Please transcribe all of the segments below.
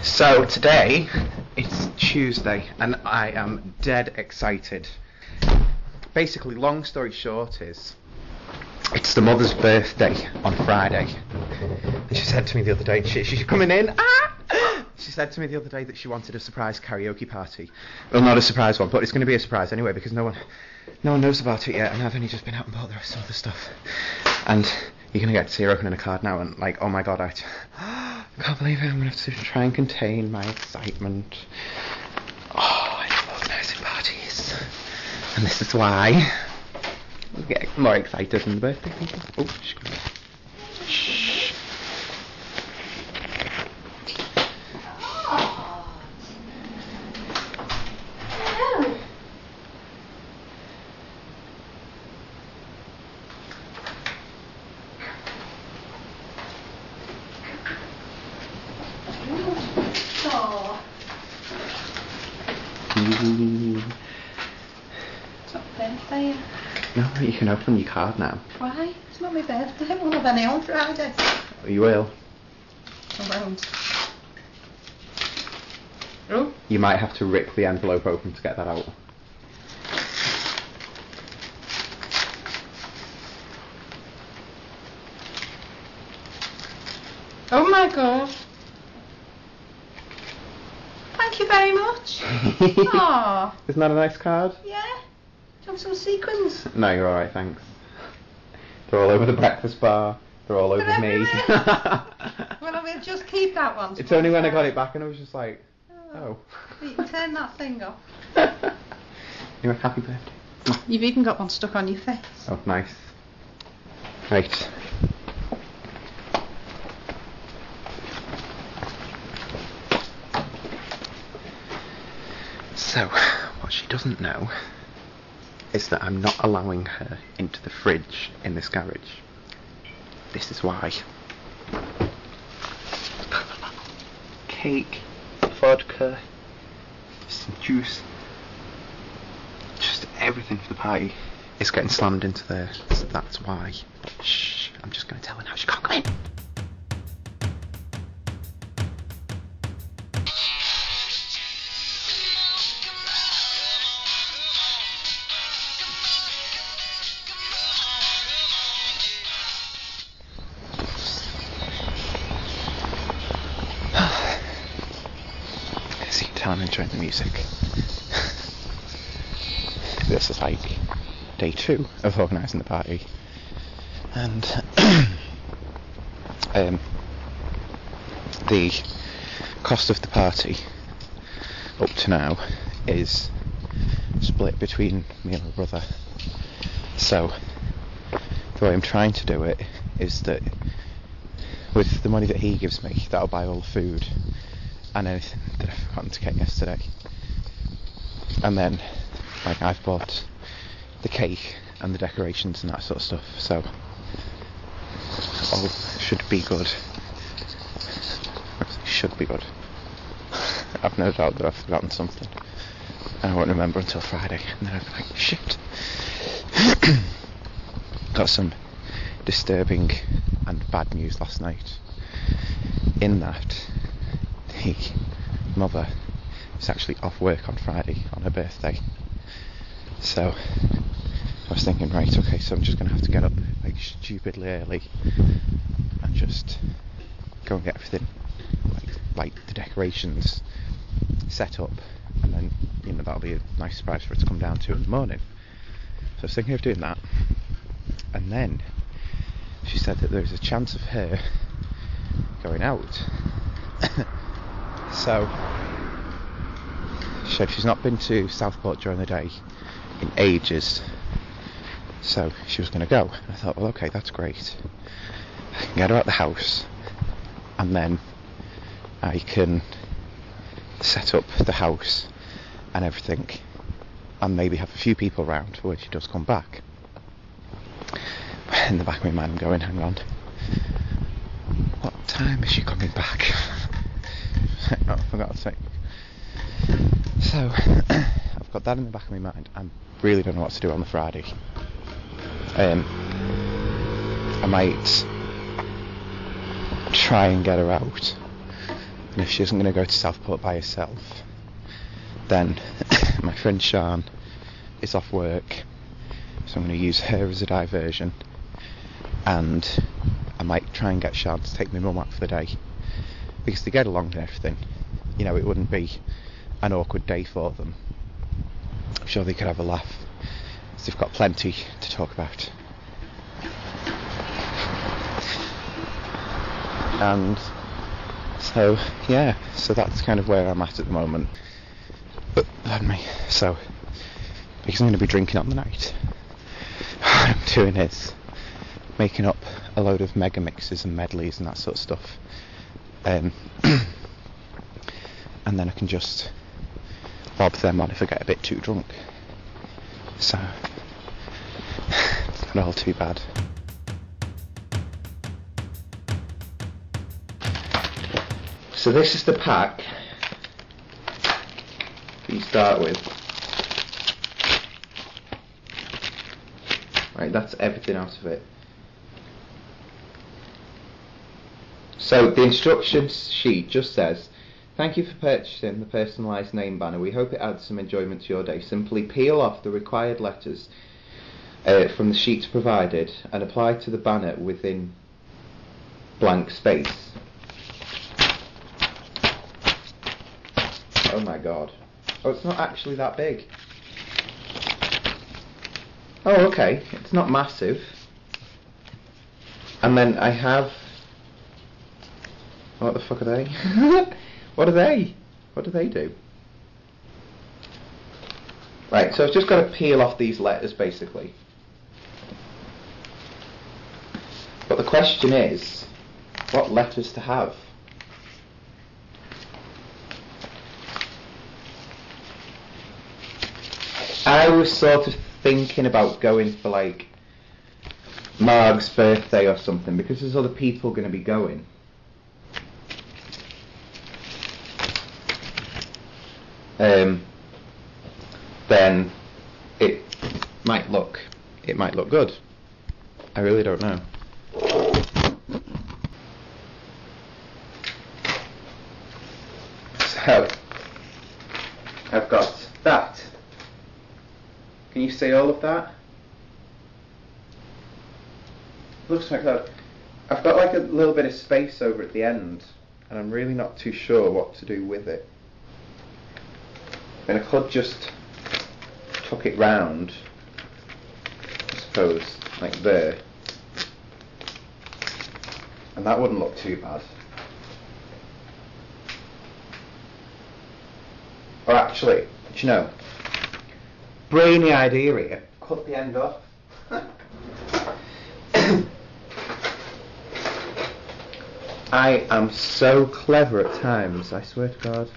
So today, it's Tuesday, and I am dead excited. Basically, long story short is, it's the mother's birthday on Friday. And she said to me the other day, she's coming in, She said to me the other day that she wanted a surprise karaoke party. Well, not a surprise one, but it's going to be a surprise anyway, because no one knows about it yet, and I've only just been out and bought the rest of the stuff. And you're going to get to see her opening a card now, and like, oh my god, I can't believe it. I'm going to have to try and contain my excitement. Oh, I love organising parties. And this is why I get more excited than the birthday people. Oh, shh. It's not birthday. No, you can open your card now. Why? It's not my birthday. I won't have any on Friday. Oh, you will. I won't. Oh. You might have to rip the envelope open to get that out. Oh my god. Thank you very much. Aww. Isn't that a nice card? Yeah. Do you want some sequins? No, you're alright, thanks. They're all over the breakfast bar. They're all over me. Well, we'll just keep that one. It's only when I got it back and I was just like, oh. You can turn that thing off. You're a happy birthday. You've even got one stuck on your face. Oh, nice. Right. So, what she doesn't know is that I'm not allowing her into the fridge in this garage. This is why. Cake, vodka, some juice, just everything for the party is getting slammed into there, so that's why. Shh, I'm just going to tell her now she can't come in. I'm enjoying the music. This is like day 2 of organising the party, and the cost of the party up to now is split between me and my brother. So the way I'm trying to do it is that with the money that he gives me, that'll buy all the food and anything that I've forgotten to get yesterday. And then, like, I've bought the cake and the decorations and that sort of stuff, so all should be good. Should be good. I've no doubt that I've forgotten something, and I won't remember until Friday, and then I'll be like, shit. Got some disturbing and bad news last night, in that the mother is actually off work on Friday on her birthday. So I was thinking, right, okay, so I'm just going to have to get up like stupidly early and just go and get everything, like the decorations set up, and then, you know, that'll be a nice surprise for her to come down to in the morning. So I was thinking of doing that, and then she said that there's a chance of her going out. So she said she's not been to Southport during the day in ages, so she was going to go. And I thought, well, okay, that's great. I can get her out the house, and then I can set up the house and everything, and maybe have a few people around for when she does come back. In the back of my mind I'm going, hang on, what time is she coming back? Oh, for God's sake. So I've got that in the back of my mind. I really don't know what to do on the Friday. I might try and get her out And if she isn't going to go to Southport by herself, then my friend Sian is off work, so I'm going to use her as a diversion, and I might try and get Sian to take my mum out for the day, because they get along and everything. You know, it wouldn't be an awkward day for them. I'm sure they could have a laugh, because they've got plenty to talk about. And so, yeah, so that's kind of where I'm at the moment. But, pardon me, so, because I'm going to be drinking on the night, what I'm doing is making up a load of mega mixes and medleys and that sort of stuff. And then I can just bob them on if I get a bit too drunk. So, it's not all too bad. So this is the pack that you start with. Right, that's everything out of it. So the instructions sheet just says, "Thank you for purchasing the personalised name banner. We hope it adds some enjoyment to your day. Simply peel off the required letters from the sheets provided and apply to the banner within blank space." Oh my god. Oh, it's not actually that big. Oh, okay. It's not massive. And then I have... What the fuck are they? What are they? What do they do? Right, so I've just got to peel off these letters, basically. But the question is, what letters to have? I was sort of thinking about going for like Marg's birthday or something, because there's other people going to be going. Then it might look good. I really don't know. So I've got that. Can you see all of that? Looks like that. I've got like a little bit of space over at the end, and I'm really not too sure what to do with it. And I could just tuck it round, I suppose, like there. And that wouldn't look too bad. Or actually, do you know, brainy idea here, cut the end off. I am so clever at times, I swear to God.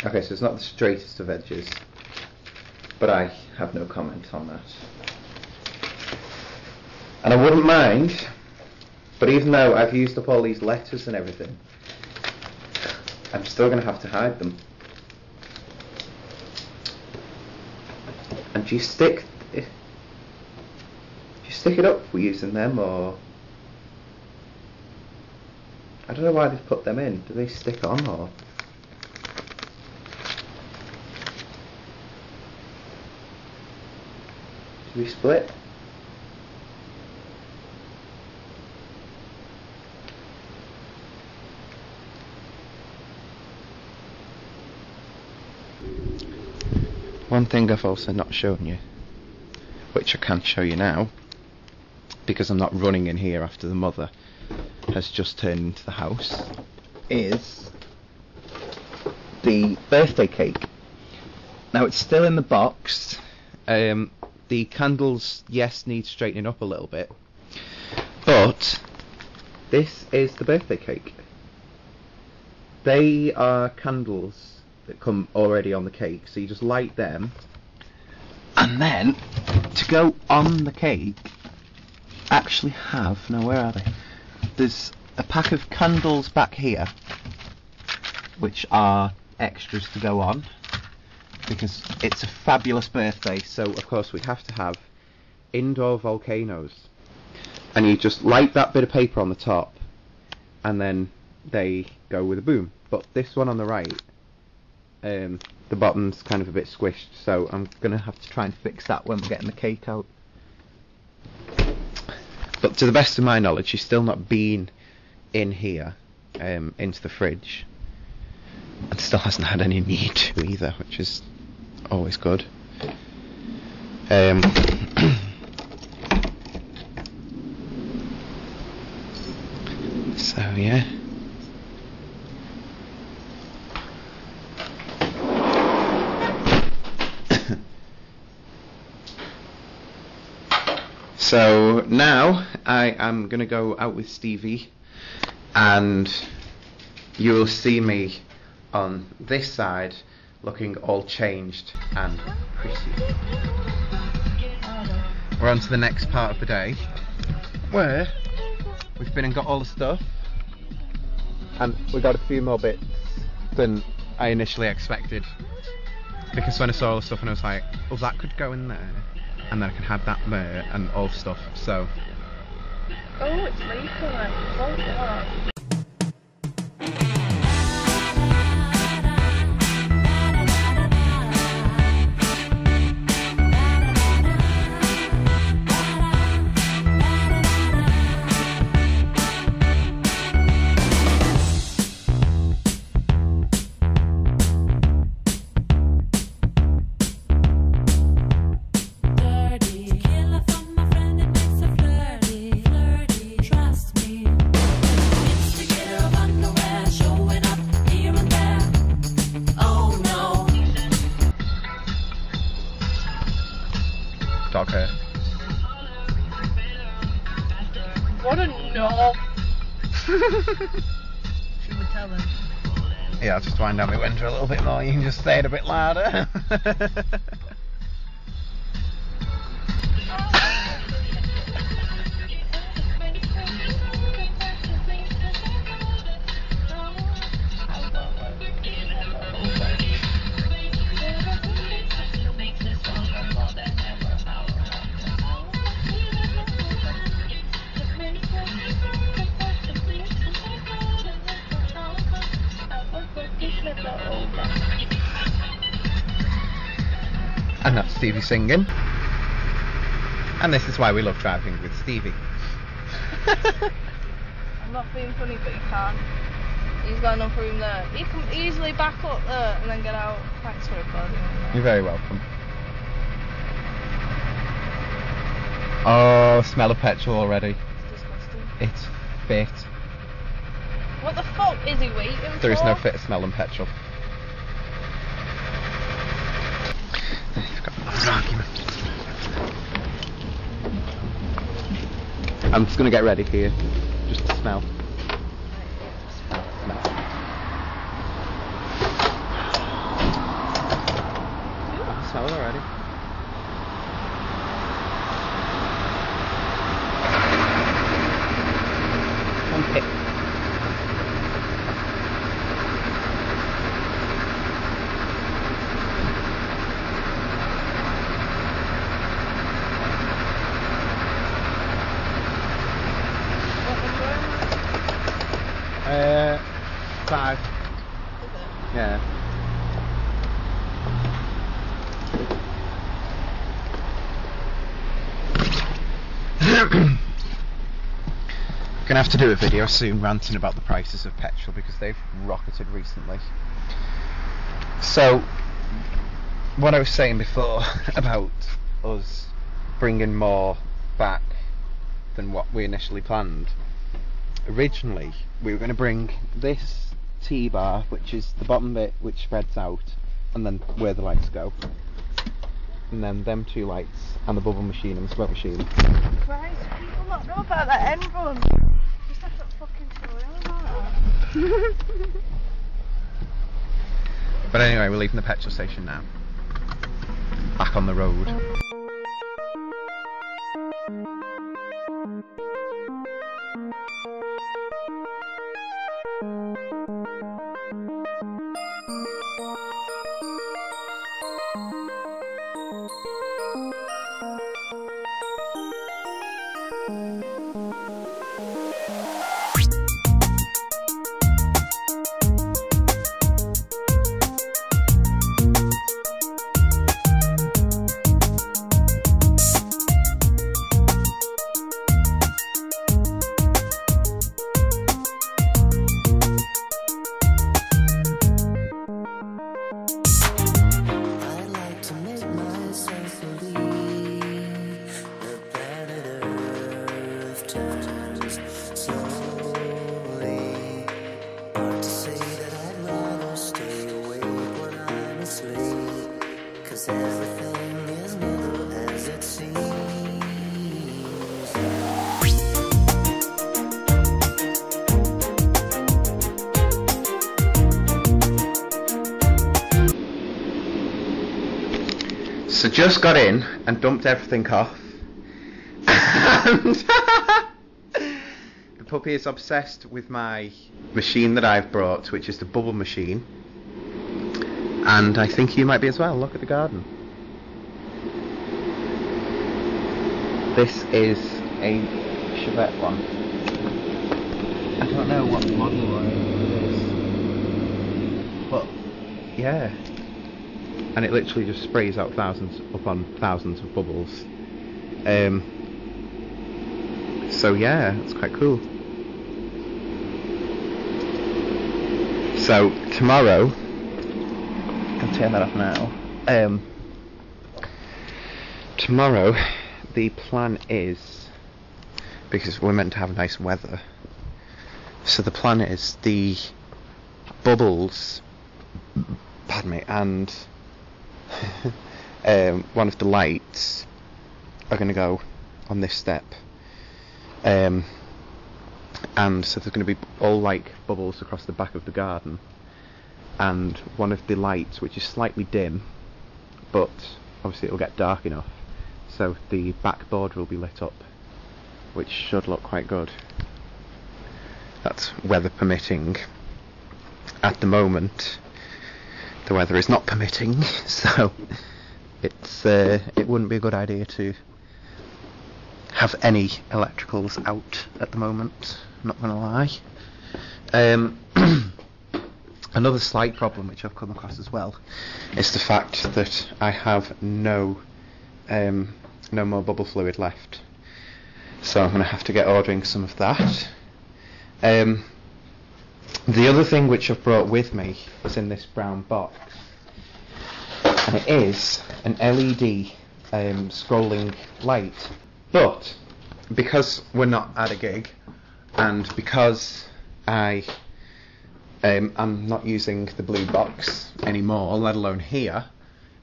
Okay, so it's not the straightest of edges, but I have no comment on that. And I wouldn't mind, but even though I've used up all these letters and everything, I'm still going to have to hide them. And do you stick it up for using them, or I don't know why they've put them in. Do they stick on, or? Should we split? One thing I've also not shown you, which I can show you now, because I'm not running in here after the mother has just turned into the house, is the birthday cake. Now it's still in the box. The candles, yes, need straightening up a little bit, but this is the birthday cake. They are candles that come already on the cake, so you just light them, and then to go on the cake actually have, now where are they? There's a pack of candles back here which are extras to go on, because it's a fabulous birthday, so of course we have to have indoor volcanoes, and you just light that bit of paper on the top, and then they go with a boom. But this one on the right, the bottom's kind of a bit squished, so I'm gonna have to try and fix that when we're getting the cake out. But to the best of my knowledge, she's still not been in here, into the fridge, and still hasn't had any need to either, which is always good. So yeah. So now I am going to go out with Stevie, and you will see me on this side looking all changed and pretty. We're on to the next part of the day, where we've been and got all the stuff, and we got a few more bits than I initially expected, because when I saw all the stuff and I was like, oh, that could go in there, and then I can have that there and all stuff. So Oh, it's lethal. Oh, yeah. Dog hair. What a knob. Should we tell him? Yeah, I'll just wind down my window a little bit more. You can just say it a bit louder. And that's Stevie singing. And this is why we love driving with Stevie. I'm not being funny, but he can. He's got enough room there. He can easily back up there and then get out. Thanks for recording. You're very welcome. Oh, smell of petrol already. It's disgusting. It's fit. What the fuck is he waiting for? There is no fitter smell than petrol. I'm just gonna get ready for you, just to smell. Smell. I smell it already. Come pick. Five. Yeah. Gonna have to do a video soon ranting about the prices of petrol because they've rocketed recently. So, what I was saying before about us bringing more back than what we initially planned. Originally, we were going to bring this T-bar, which is the bottom bit which spreads out, and then where the lights go. And then them two lights, and the bubble machine and the smoke machine. Christ, people not know about that end run. Just have that fucking tutorial. But anyway, we're leaving the petrol station now. Back on the road. just got in and dumped everything off. And the puppy is obsessed with my machine that I've brought, which is the bubble machine. And I think you might be as well. Look at the garden. This is a Chevette one. I don't know what model it is, but yeah. And it literally just sprays out thousands upon thousands of bubbles. So yeah, it's quite cool. So tomorrow, I'll turn that off now. Tomorrow, the plan is, because we're meant to have nice weather, so the plan is the bubbles, pardon me, and one of the lights are going to go on this step, and so there's going to be all like bubbles across the back of the garden, and one of the lights, which is slightly dim, but obviously it'll get dark enough, so the back border will be lit up, which should look quite good. That's weather permitting. At the moment the weather is not permitting, so it wouldn't be a good idea to have any electricals out at the moment, not gonna lie. Another slight problem which I've come across as well is the fact that I have no more bubble fluid left, so I'm gonna have to get ordering some of that. The other thing which I've brought with me is in this brown box, and it is an LED scrolling light. But because we're not at a gig, and because I'm not using the blue box anymore, let alone here,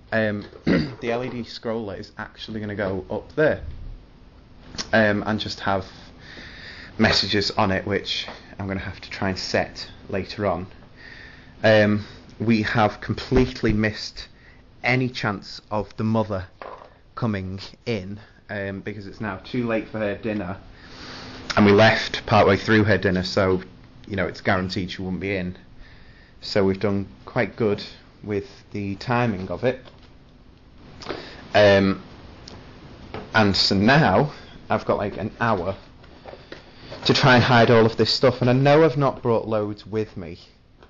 the LED scroller is actually going to go up there, and just have messages on it, which I'm going to have to try and set later on. We have completely missed any chance of the mother coming in, because it's now too late for her dinner, and we left partway through her dinner, so you know it's guaranteed she won't be in. So we've done quite good with the timing of it, and so now I've got like an hour to try and hide all of this stuff, and I know I've not brought loads with me,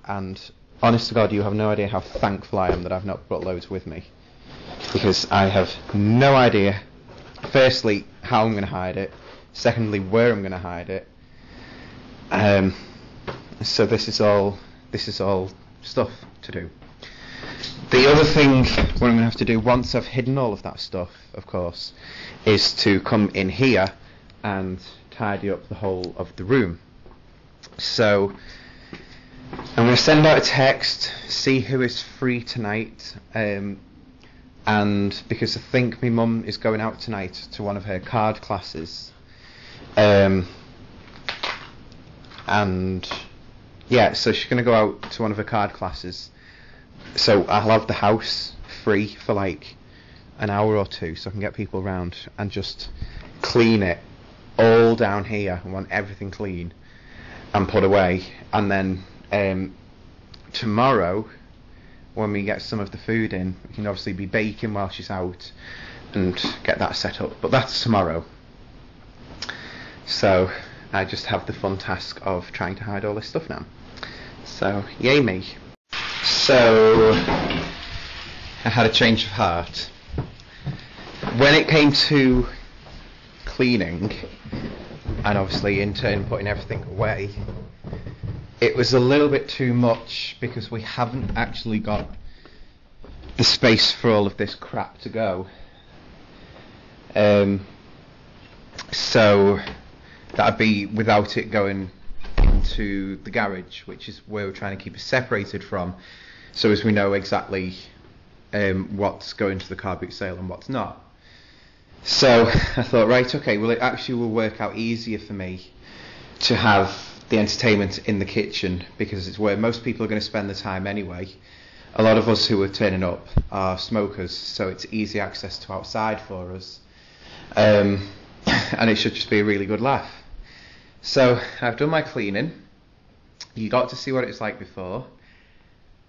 and honest to God, you have no idea how thankful I am that I've not brought loads with me, because I have no idea, firstly, how I'm going to hide it, secondly, where I'm going to hide it. So this is all stuff to do. The other thing what I'm going to have to do once I've hidden all of that stuff, of course, is to come in here and tidy up the whole of the room. So I'm going to send out a text, see who is free tonight, and because I think my mum is going out tonight to one of her card classes, and yeah, so she's going to go out to one of her card classes, so I'll have the house free for like an hour or two, so I can get people around and just clean it all down here. I want everything clean and put away, and then tomorrow when we get some of the food in, we can obviously be baking while she's out and get that set up, but that's tomorrow. So I just have the fun task of trying to hide all this stuff now, so yay me. So I had a change of heart when it came to cleaning, and obviously in turn putting everything away. It was a little bit too much because we haven't actually got the space for all of this crap to go. So that'd be without it going into the garage, which is where we're trying to keep it separated from, so as we know exactly what's going to the car boot sale and what's not. So I thought, right, okay, well it actually will work out easier for me to have the entertainment in the kitchen, because it's where most people are going to spend the time anyway, a lot of us who are turning up are smokers, so it's easy access to outside for us, and it should just be a really good laugh. So I've done my cleaning. You got to see what it was like before,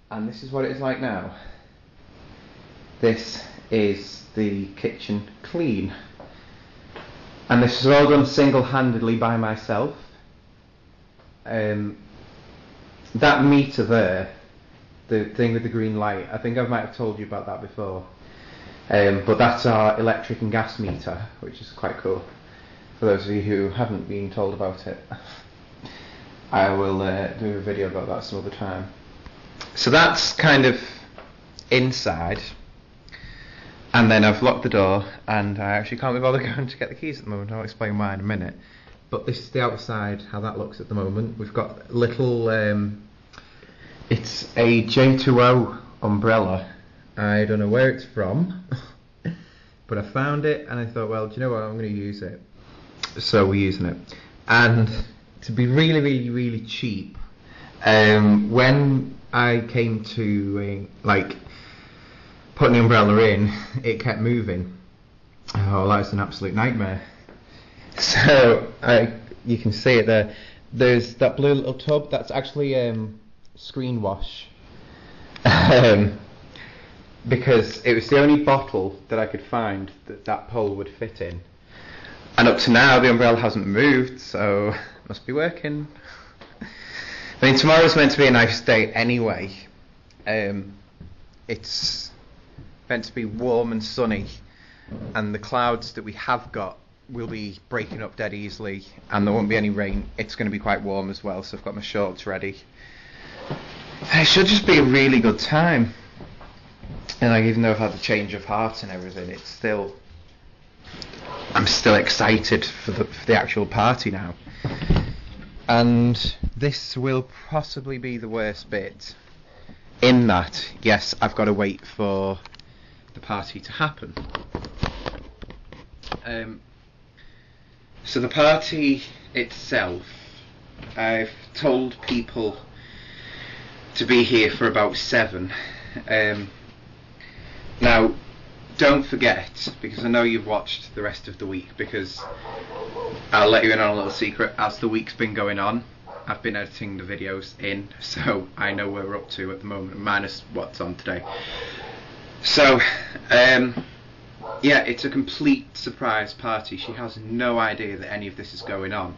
and this is what it is like now. This is the kitchen clean, and this is all done single-handedly by myself. That meter there, the thing with the green light, I think I might have told you about that before, but that's our electric and gas meter, which is quite cool for those of you who haven't been told about it. I will do a video about that some other time. So that's kind of inside, and then I've locked the door, and I actually can't be bothered going to get the keys at the moment. I'll explain why in a minute. But this is the outside, how that looks at the moment. We've got little, it's a J2O umbrella. I don't know where it's from, but I found it and I thought, well, do you know what, I'm going to use it. So we're using it. And to be really, really, really cheap, when I came to, putting the umbrella in, it kept moving. Oh, that's an absolute nightmare. So you can see it there. There's that blue little tub. That's actually screen wash, because it was the only bottle that I could find that pole would fit in. And up to now, the umbrella hasn't moved, so it must be working. I mean, tomorrow's meant to be a nice day anyway. It's meant to be warm and sunny, and the clouds that we have got will be breaking up dead easily, and there won't be any rain. It's going to be quite warm as well, so I've got my shorts ready. And it should just be a really good time. And even though I've had the change of heart and everything, I'm still excited for the actual party now. And this will possibly be the worst bit, in that, yes, I've got to wait for the party to happen. So the party itself, I've told people to be here for about 7. Now, don't forget, because I know you've watched the rest of the week, because I'll let you in on a little secret. As the week's been going on, I've been editing the videos in, so I know where we're up to at the moment, minus what's on today. So, yeah, it's a complete surprise party. She has no idea that any of this is going on.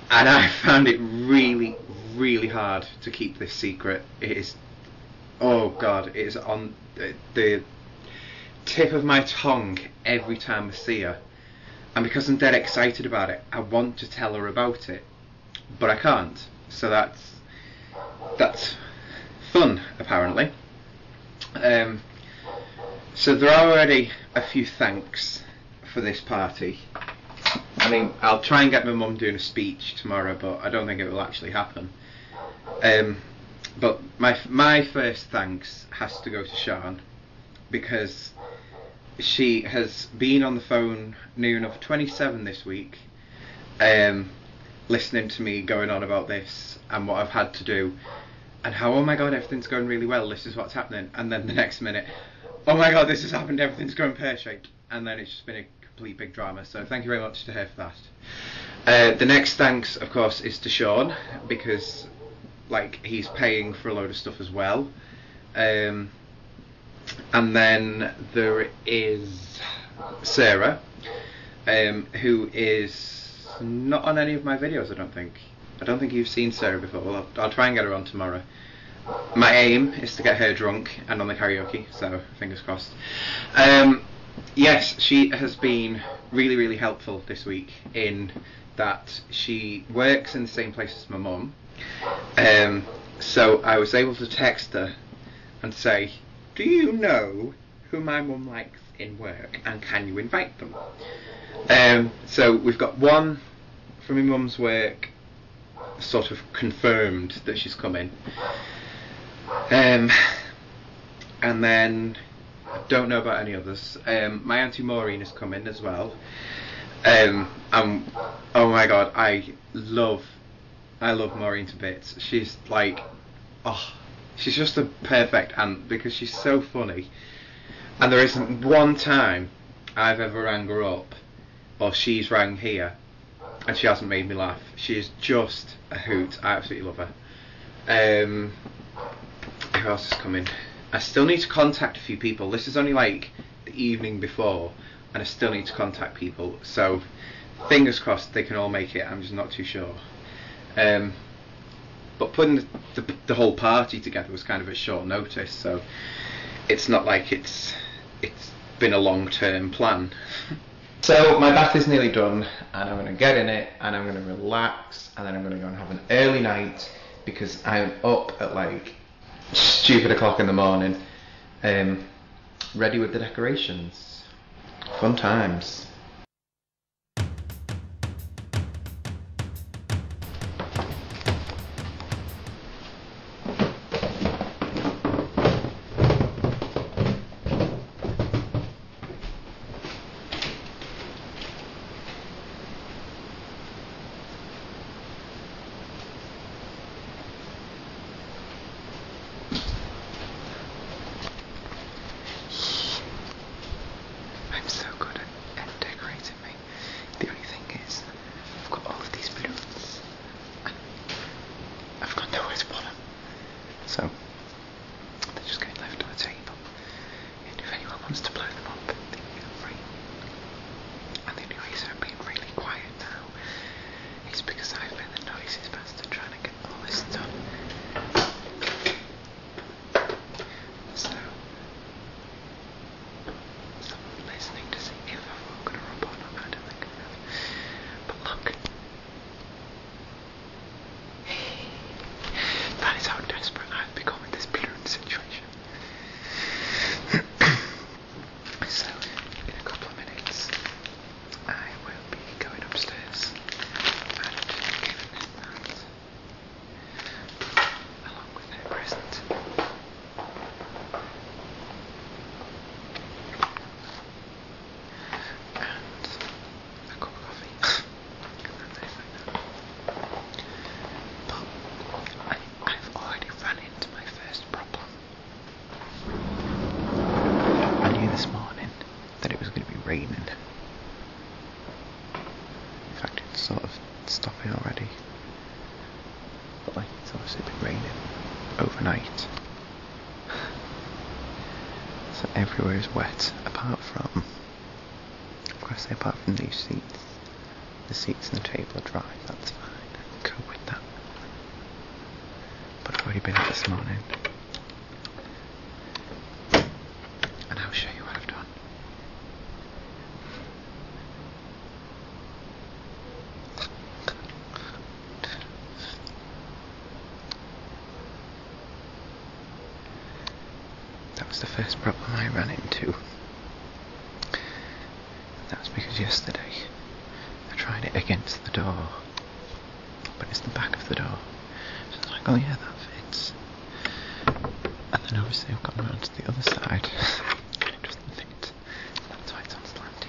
And I found it really, really hard to keep this secret. It is, oh God, it is on the tip of my tongue every time I see her. And because I'm dead excited about it, I want to tell her about it, but I can't. So that's fun, apparently. So there are already a few thanks for this party. I mean, I'll try and get my mum doing a speech tomorrow, but I don't think it will actually happen. But my first thanks has to go to Sian, because she has been on the phone near enough 27 this week, listening to me going on about this and what I've had to do, and how, oh my God, everything's going really well, this is what's happening, and then the next minute, oh my God, this has happened, everything's going pear-shaped, and then it's just been a complete big drama. So thank you very much to her for that. The next thanks, of course, is to Sean, because he's paying for a load of stuff as well. And then there is Sarah, who is not on any of my videos, I don't think you've seen Sarah before. Well, I'll try and get her on tomorrow. My aim is to get her drunk and on the karaoke, so fingers crossed. Yes, she has been really, really helpful this week, in that she works in the same place as my mum. So I was able to text her and say, do you know who my mum likes in work, and can you invite them? So we've got one from my mum's work sort of confirmed that she's coming. And then I don't know about any others. My auntie Maureen is coming as well. Oh my God, I love Maureen to bits. She's She's just a perfect aunt because she's so funny. And there isn't one time I've ever rang her up, or she's rang here, and she hasn't made me laugh. She is just a hoot. I absolutely love her. Who else is coming? I still need to contact a few people. This is only like the evening before, and I still need to contact people. So, fingers crossed they can all make it. I'm just not too sure. But putting the whole party together was kind of at short notice, so it's not like it's been a long-term plan. So my bath is nearly done, and I'm going to get in it, and I'm going to relax, and then I'm going to go and have an early night, because I'm up at like stupid o'clock in the morning, ready with the decorations. Fun times. So they're just getting left on the table, and if anyone wants to blow them up, they can feel free. And the only reason I'm being really quiet now is because I've been the noisiest bastard trying to get all this done. So someone listening to see if I've woken her up or not. I don't think I have. But look. That is how desperate I've become in this balloon situation. So, in a couple of minutes, I will be going upstairs and giving them that, along with their present. And a cup of coffee. And then like that. But I've already run into my first problem. I knew this morning that it was going to be raining. In fact, it's sort of stopping already. But like, it's obviously been raining overnight. So everywhere is wet, apart from, I've got to say, apart from these seats. The seats and the table are dry, that's fine. I can cope with that. But I've already been out this morning. And I'll show you what I've done. That was the first problem I ran into. That was because yesterday I tried it against the door, but it's the back of the door. So it's like, oh yeah, that fits. And then obviously I've gone around to the other side. And it doesn't fit. That's why it's on slanty.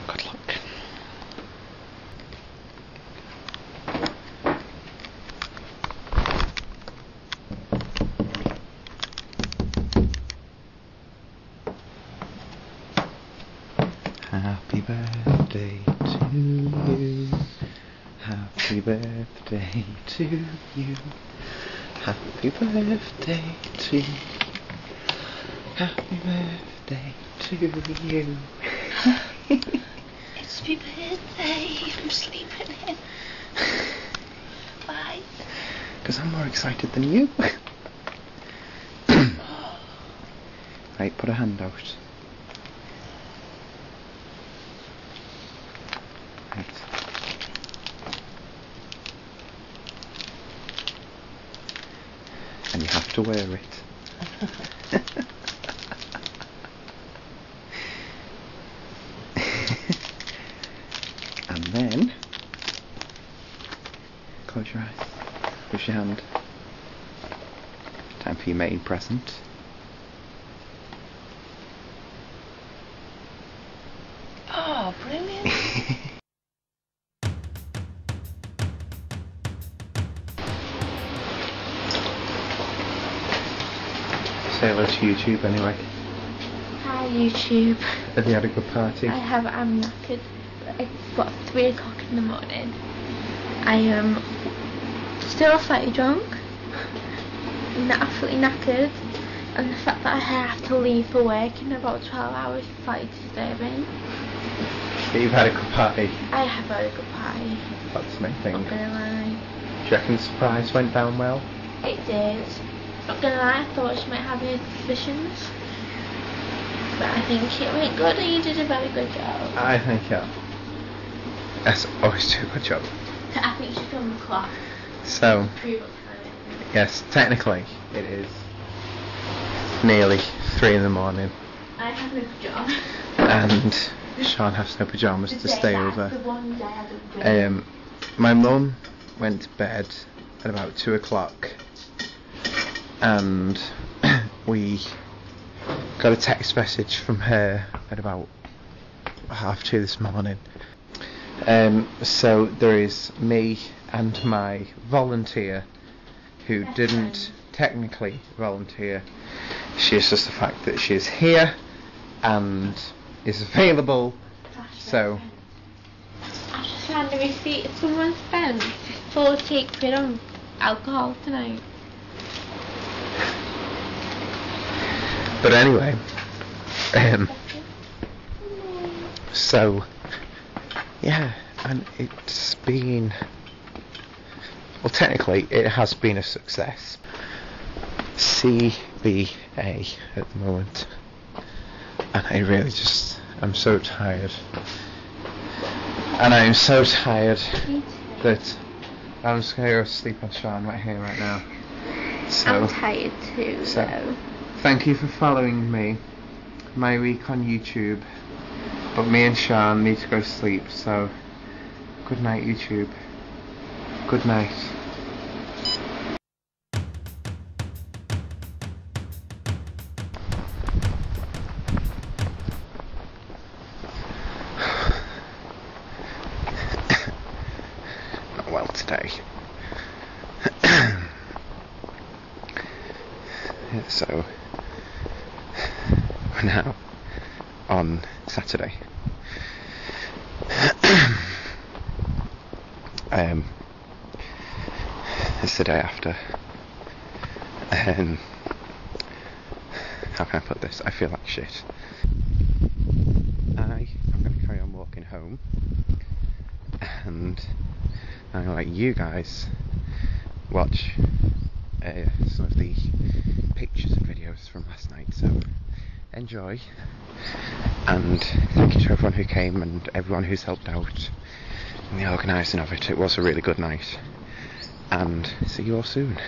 Good luck. Happy birthday to you. Happy birthday to you. Happy birthday to you. Happy birthday to you. Happy birthday. I'm sleeping in. Bye. Because I'm more excited than you. Right, put a hand out. Right. And you have to wear it. And then close your eyes. Push your hand. Time for your main present. Oh, brilliant. Say hello to YouTube anyway. Hi YouTube. Have you had a good party? I'm knackered. It's what, 3 o'clock in the morning. I am still slightly drunk. I'm absolutely knackered. And the fact that I have to leave for work in about 12 hours is slightly disturbing. But you've had a good party. I have had a good party. That's the main thing. Not gonna lie. Do you reckon the surprise went down well? It did. Not gonna lie, I thought she might have any suspicions. But I think it went good and you did a very good job. I think that's always do a good job. I think she filmed the clock. So, Prove what time it is. yes, technically it is nearly 3 in the morning. I have no pyjamas. And Sean has no pyjamas to stay over. The one day I had My mum went to bed at about 2 o'clock, and we got a text message from her at about 2:30 this morning. So there is me and my volunteer who didn't technically volunteer. She is just the fact that she is here and is available. So I just found a receipt someone spent 48 quid on alcohol tonight. but anyway, so yeah, and it's been, well, technically it has been a success. CBA at the moment, and I really just, I'm so tired, and I'm so tired that I'm just gonna go sleep on Sean right here, right now. So, I'm tired too, so thank you for following me, my week on YouTube, but me and Sean need to go sleep, so good night YouTube, good night. Not well today. So we're now on Saturday. It's the day after. How can I put this? I feel like shit. I'm going to carry on walking home, and I'm going to let you guys watch some of the pictures and videos from last night. So enjoy, and thank you to everyone who came and everyone who's helped out in the organising of it. It was a really good night, and see you all soon.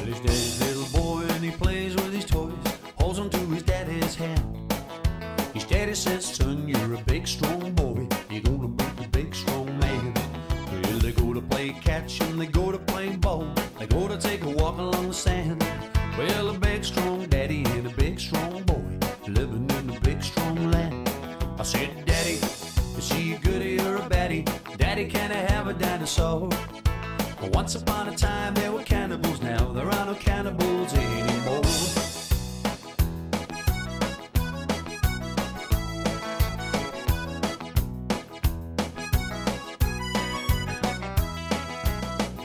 His daddy's little boy and he plays with his toys, holds on to his daddy's hand. His daddy says, son, you're a big strong boy, you're gonna be a big strong man. Well, they go to play catch and they go to play ball, they go to take a walk along the sand. Well, a big strong daddy and a big strong boy, living in a big strong said, Daddy, is she a goodie or a baddie? Daddy, can I have a dinosaur? Well, once upon a time there were cannibals, now there are no cannibals anymore.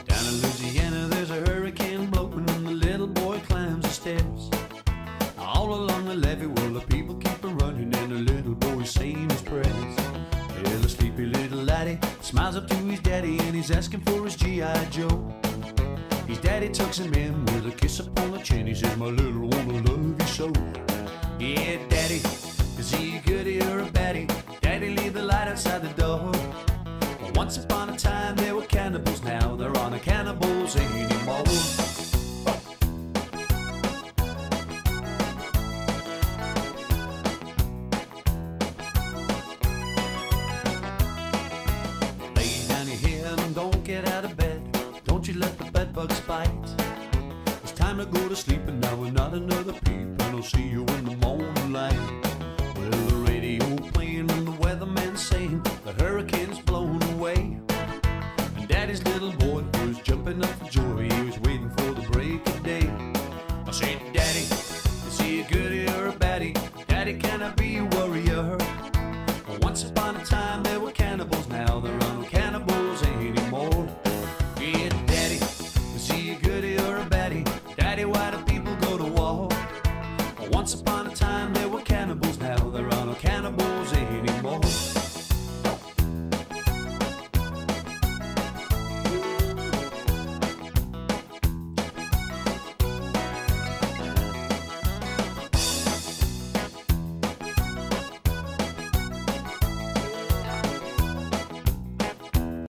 Down in Louisiana there's a hurricane blowing and the little boy climbs the steps. All along the levee, well, the people keep on running and the little boy's saying his prayers. Well, the sleepy little laddie smiles up to his daddy and he's asking for his G.I. Joe. His daddy tucks him in with a kiss upon the chin. He says, my little one, I love you so. Yeah, Daddy, is he a goodie or a baddie? Daddy, leave the light outside the door. Well, once upon a time there were cannibals, now there aren't cannibals anymore. Don't get out of bed, don't you let the bed bugs bite. It's time to go to sleep and now we're not another peep, and I'll see you in the morning light. Well, the radio playing and the weatherman saying the hurricane